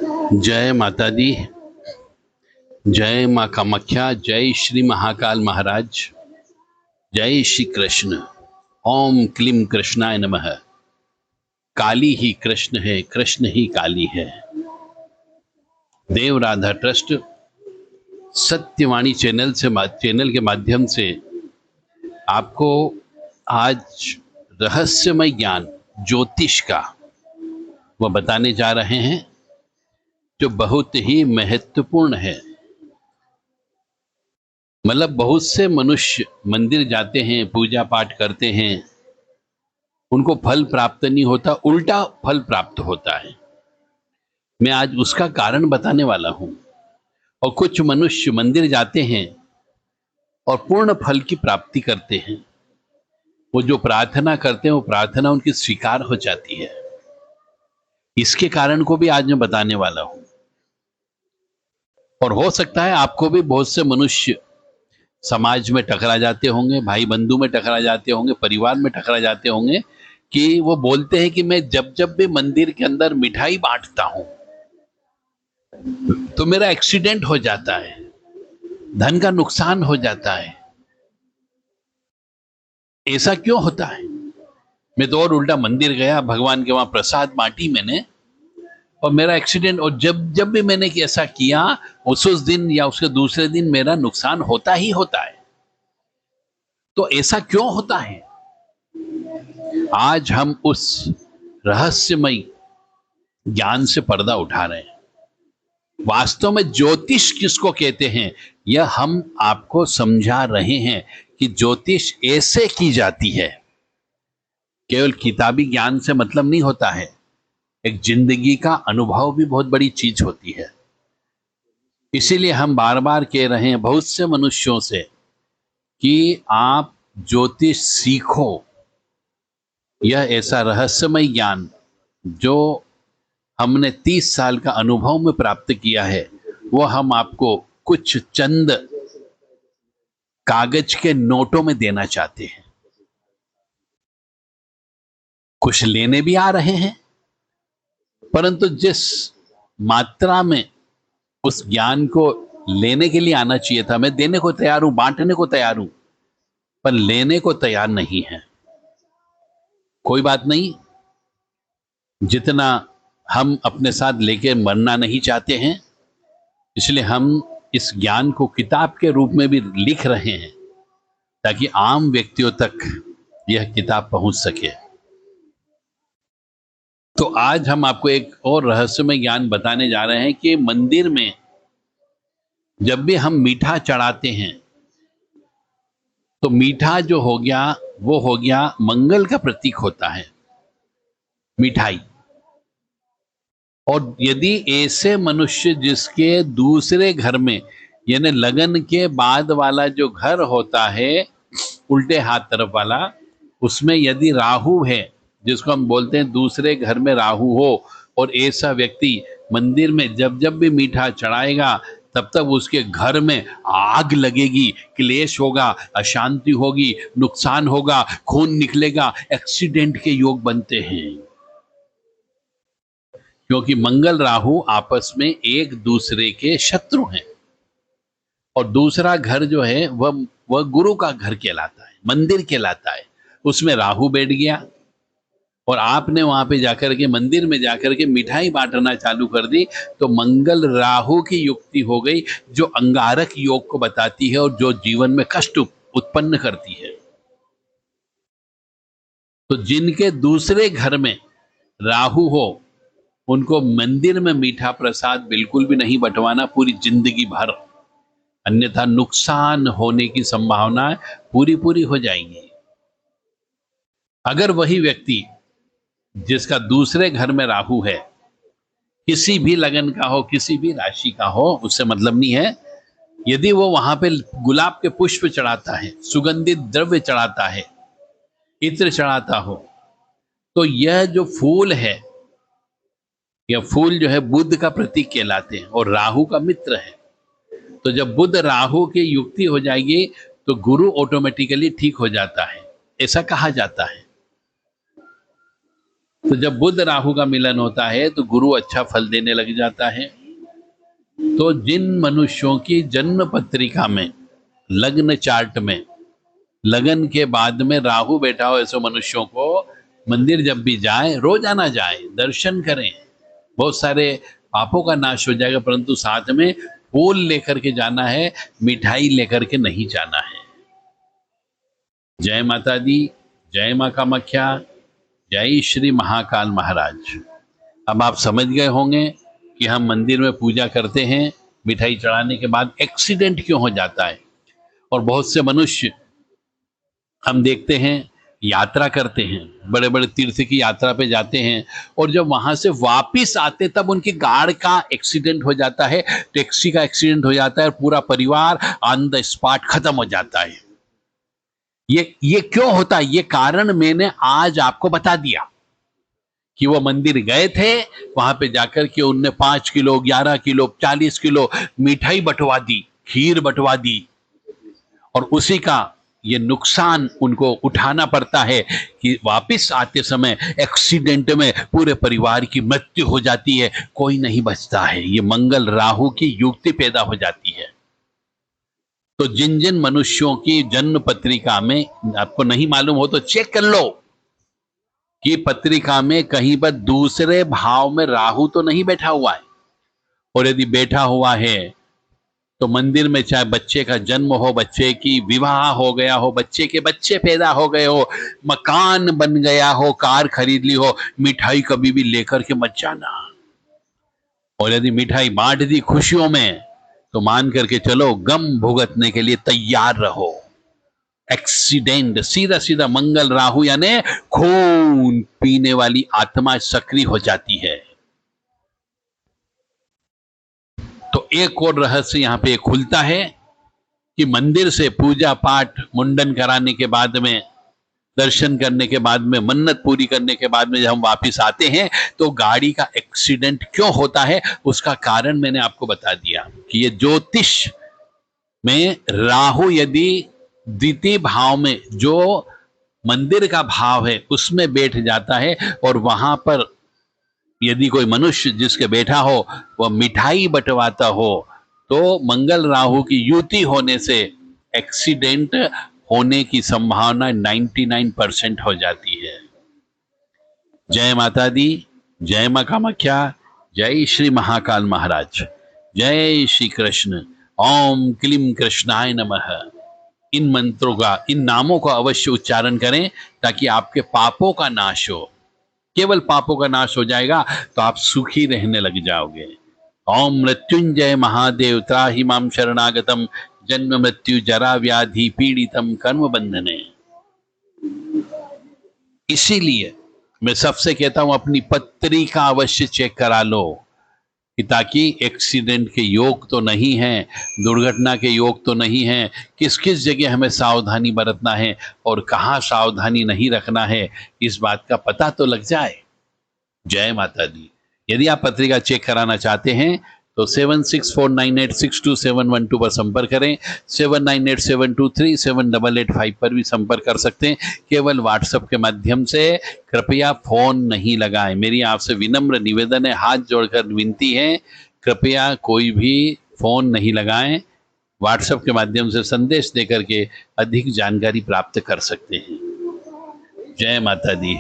जय माता दी। जय माँ कामाख्या। जय श्री महाकाल महाराज। जय श्री कृष्ण। ओम क्लीम कृष्णाय नमः। काली ही कृष्ण है, कृष्ण ही काली है। देव राधा ट्रस्ट सत्यवाणी चैनल के माध्यम से आपको आज रहस्यमय ज्ञान ज्योतिष का वह बताने जा रहे हैं, जो बहुत ही महत्वपूर्ण है। मतलब बहुत से मनुष्य मंदिर जाते हैं, पूजा पाठ करते हैं, उनको फल प्राप्त नहीं होता, उल्टा फल प्राप्त होता है। मैं आज उसका कारण बताने वाला हूं। और कुछ मनुष्य मंदिर जाते हैं और पूर्ण फल की प्राप्ति करते हैं। वो जो प्रार्थना करते हैं वो प्रार्थना उनकी स्वीकार हो जाती है। इसके कारण को भी आज मैं बताने वाला हूं। और हो सकता है आपको भी बहुत से मनुष्य समाज में टकरा जाते होंगे, भाई बंधु में टकरा जाते होंगे, परिवार में टकरा जाते होंगे कि वो बोलते हैं कि मैं जब जब भी मंदिर के अंदर मिठाई बांटता हूं तो मेरा एक्सीडेंट हो जाता है, धन का नुकसान हो जाता है। ऐसा क्यों होता है? मैं तो और उल्टा मंदिर गया, भगवान के वहां प्रसाद बांटी मैंने, और मेरा एक्सीडेंट। और जब जब भी मैंने ऐसा किया, उस दिन या उसके दूसरे दिन मेरा नुकसान होता ही होता है। तो ऐसा क्यों होता है? आज हम उस रहस्यमय ज्ञान से पर्दा उठा रहे हैं। वास्तव में ज्योतिष किसको कहते हैं, यह हम आपको समझा रहे हैं कि ज्योतिष ऐसे की जाती है। केवल किताबी ज्ञान से मतलब नहीं होता है, एक जिंदगी का अनुभव भी बहुत बड़ी चीज होती है। इसीलिए हम बार बार कह रहे हैं बहुत से मनुष्यों से कि आप ज्योतिष सीखो। यह ऐसा रहस्यमय ज्ञान जो हमने 30 साल का अनुभव में प्राप्त किया है, वो हम आपको कुछ चंद कागज के नोटों में देना चाहते हैं। कुछ लेने भी आ रहे हैं, परंतु जिस मात्रा में उस ज्ञान को लेने के लिए आना चाहिए था, मैं देने को तैयार हूं, बांटने को तैयार हूं, पर लेने को तैयार नहीं है। कोई बात नहीं, जितना हम अपने साथ लेके मरना नहीं चाहते हैं, इसलिए हम इस ज्ञान को किताब के रूप में भी लिख रहे हैं, ताकि आम व्यक्तियों तक यह किताब पहुंच सके। तो आज हम आपको एक और रहस्यमय ज्ञान बताने जा रहे हैं कि मंदिर में जब भी हम मीठा चढ़ाते हैं, तो मीठा जो हो गया वो हो गया मंगल का प्रतीक होता है, मिठाई। और यदि ऐसे मनुष्य जिसके दूसरे घर में, यानी लगन के बाद वाला जो घर होता है, उल्टे हाथ तरफ वाला, उसमें यदि राहु है, जिसको हम बोलते हैं दूसरे घर में राहु हो, और ऐसा व्यक्ति मंदिर में जब जब भी मीठा चढ़ाएगा तब तक उसके घर में आग लगेगी, क्लेश होगा, अशांति होगी, नुकसान होगा, खून निकलेगा, एक्सीडेंट के योग बनते हैं। क्योंकि मंगल राहु आपस में एक दूसरे के शत्रु हैं। और दूसरा घर जो है वह गुरु का घर कहलाता है, मंदिर कहलाता है। उसमें राहु बैठ गया और आपने वहां पे जाकर के मंदिर में जाकर के मिठाई बांटना चालू कर दी, तो मंगल राहु की युक्ति हो गई, जो अंगारक योग को बताती है और जो जीवन में कष्ट उत्पन्न करती है। तो जिनके दूसरे घर में राहु हो, उनको मंदिर में मीठा प्रसाद बिल्कुल भी नहीं बंटवाना पूरी जिंदगी भर, अन्यथा नुकसान होने की संभावना पूरी पूरी हो जाएगी। अगर वही व्यक्ति जिसका दूसरे घर में राहु है, किसी भी लगन का हो, किसी भी राशि का हो, उससे मतलब नहीं है, यदि वो वहां पे गुलाब के पुष्प चढ़ाता है, सुगंधित द्रव्य चढ़ाता है, इत्र चढ़ाता हो, तो यह जो फूल है, यह फूल जो है बुध का प्रतीक कहलाते हैं और राहु का मित्र है। तो जब बुध राहु की युक्ति हो जाएगी तो गुरु ऑटोमेटिकली ठीक हो जाता है, ऐसा कहा जाता है। तो जब बुध राहु का मिलन होता है तो गुरु अच्छा फल देने लग जाता है। तो जिन मनुष्यों की जन्म पत्रिका में, लग्न चार्ट में, लगन के बाद में राहु बैठा हो, ऐसे मनुष्यों को मंदिर जब भी जाए, रोजाना जाए, दर्शन करें, बहुत सारे पापों का नाश हो जाएगा। परंतु साथ में फूल लेकर के जाना है, मिठाई लेकर के नहीं जाना है। जय माता दी, जय मां कामाख्या, जय श्री महाकाल महाराज। अब आप समझ गए होंगे कि हम मंदिर में पूजा करते हैं, मिठाई चढ़ाने के बाद एक्सीडेंट क्यों हो जाता है। और बहुत से मनुष्य हम देखते हैं यात्रा करते हैं, बड़े बड़े तीर्थ की यात्रा पे जाते हैं, और जब वहां से वापिस आते तब उनकी गाड़ का एक्सीडेंट हो जाता है, टैक्सी का एक्सीडेंट हो जाता है, और पूरा परिवार ऑन द स्पॉट खत्म हो जाता है। ये क्यों होता है? ये कारण मैंने आज आपको बता दिया कि वो मंदिर गए थे, वहां पे जाकर के उनने 5 किलो, 11 किलो, 40 किलो मिठाई बंटवा दी, खीर बंटवा दी, और उसी का ये नुकसान उनको उठाना पड़ता है कि वापस आते समय एक्सीडेंट में पूरे परिवार की मृत्यु हो जाती है, कोई नहीं बचता है। ये मंगल राहु की युक्ति पैदा हो जाती है। तो जिन जिन मनुष्यों की जन्म पत्रिका में, आपको नहीं मालूम हो तो चेक कर लो कि पत्रिका में कहीं पर दूसरे भाव में राहु तो नहीं बैठा हुआ है, और यदि बैठा हुआ है तो मंदिर में चाहे बच्चे का जन्म हो, बच्चे की विवाह हो गया हो, बच्चे के बच्चे पैदा हो गए हो, मकान बन गया हो, कार खरीद ली हो, मिठाई कभी भी लेकर के मत जाना। और यदि मिठाई बांट दी खुशियों में तो मान करके चलो गम भुगतने के लिए तैयार रहो। एक्सीडेंट, सीधा सीधा मंगल राहु यानी खून पीने वाली आत्मा सक्रिय हो जाती है। तो एक और रहस्य यहां पे खुलता है कि मंदिर से पूजा पाठ, मुंडन कराने के बाद में, दर्शन करने के बाद में, मन्नत पूरी करने के बाद में जब हम वापस आते हैं तो गाड़ी का एक्सीडेंट क्यों होता है, उसका कारण मैंने आपको बता दिया कि ये ज्योतिष में राहु यदि द्वितीय भाव में, जो मंदिर का भाव है, उसमें बैठ जाता है, और वहां पर यदि कोई मनुष्य जिसके बैठा हो वह मिठाई बंटवाता हो, तो मंगल राहु की युति होने से एक्सीडेंट होने की संभावना 99% हो जाती है। जय माता दी, जय मां कामाख्या, जय श्री महाकाल महाराज, जय श्री कृष्ण। ओम क्लीम कृष्णाय नमः। इन मंत्रों का, इन नामों का अवश्य उच्चारण करें ताकि आपके पापों का नाश हो। केवल पापों का नाश हो जाएगा तो आप सुखी रहने लग जाओगे। ओम मृत्युंजय महादेव त्राहि मां शरणागतम जन्म मृत्यु जरा व्याधि पीड़ितम कर्म बंधने। इसीलिए मैं सबसे कहता हूं अपनी पत्रिका अवश्य चेक करा लो, कि ताकि एक्सीडेंट के योग तो नहीं है, दुर्घटना के योग तो नहीं है, किस किस जगह हमें सावधानी बरतना है और कहाँ सावधानी नहीं रखना है, इस बात का पता तो लग जाए। जय माता दी। यदि आप पत्रिका चेक कराना चाहते हैं तो 7649862712 पर संपर्क करें, 7987237885 पर भी संपर्क कर सकते हैं। केवल व्हाट्सएप के माध्यम से कृपया फोन नहीं लगाएं। मेरी आपसे विनम्र निवेदन है, हाथ जोड़कर विनती है, कृपया कोई भी फोन नहीं लगाएं। व्हाट्सएप के माध्यम से संदेश देकर के अधिक जानकारी प्राप्त कर सकते हैं। जय माता दी।